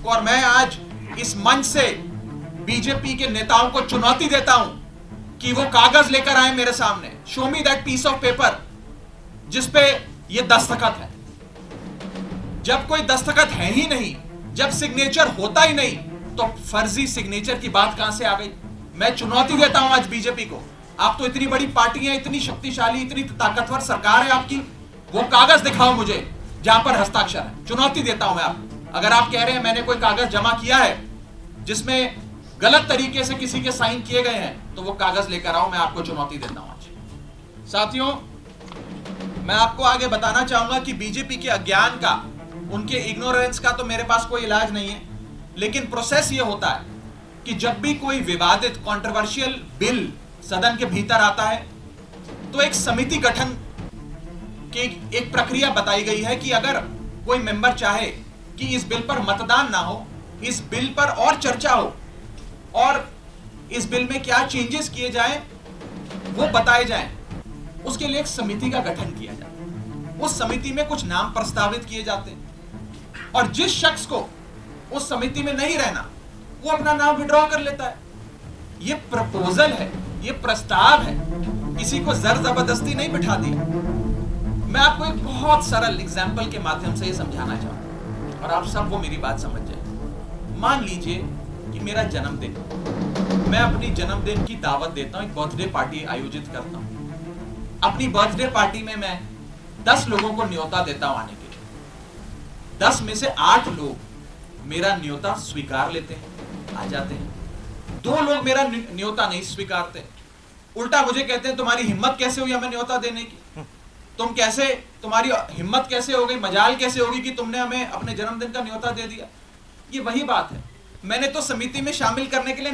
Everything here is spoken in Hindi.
और मैं आज इस मंच से बीजेपी के नेताओं को चुनौती देता हूं कि वो कागज लेकर आए मेरे सामने। Show me that piece of paper जिसपे ये दस्तखत है। जब कोई दस्तखत है ही नहीं, जब सिग्नेचर होता ही नहीं, तो फर्जी सिग्नेचर की बात कहां से आ गई? मैं चुनौती देता हूं आज बीजेपी को। आप तो इतनी बड़ी पार्टी है, इतनी शक्तिशाली, इतनी ताकतवर सरकार है आपकी, वो कागज दिखाओ मुझे जहां पर हस्ताक्षर है। चुनौती देता हूं मैं आपको। अगर आप कह रहे हैं मैंने कोई कागज जमा किया है जिसमें गलत तरीके से किसी के साइन किए गए हैं, तो वो कागज लेकर आओ। मैं आपको चुनौती देता हूं आज। साथियों, मैं आपको आगे बताना चाहूंगा कि बीजेपी के अज्ञान का, उनके इग्नोरेंस का तो मेरे पास कोई इलाज नहीं है, लेकिन प्रोसेस ये होता है कि जब भी कोई विवादित कंट्रोवर्शियल बिल सदन के भीतर आता है तो एक समिति गठन की एक प्रक्रिया बताई गई है कि अगर कोई मेंबर चाहे कि इस बिल पर मतदान ना हो, इस बिल पर और चर्चा हो और इस बिल में क्या चेंजेस किए जाएं वो बताए जाएं, उसके लिए एक समिति का गठन किया जाता है। उस समिति में कुछ नाम प्रस्तावित किए जाते हैं और जिस शख्स को उस समिति में नहीं रहना, वो अपना नाम विड्रॉ कर लेता है। ये प्रपोजल है, ये प्रस्ताव है, किसी को जर जबरदस्ती नहीं बिठा दिया। मैं आपको एक बहुत सरल एग्जाम्पल के माध्यम से ये समझाना चाहूंगा और आप सब वो मेरी बात समझ जाए। मान लीजिए कि मेरा जन्मदिन, मैं अपनी जन्मदिन की दावत देता हूं, एक बर्थडे पार्टी आयोजित करता हूं। अपनी बर्थडे पार्टी में मैं 10 लोगों को न्योता देता हूं आने के लिए। 10 में से 8 लोग मेरा न्योता स्वीकार लेते हैं, आ जाते हैं। 2 लोग मेरा न्योता नहीं स्वीकारते, उल्टा मुझे कहते हैं तुम्हारी हिम्मत कैसे हुई हमें न्योता देने की, तुम्हारी हिम्मत कैसे हो गई, मजाल कैसे होगी कि तुमने हमें अपने जन्मदिन का न्योता दे दिया। ये वही बात है, मैंने तो समिति में शामिल करने के लिए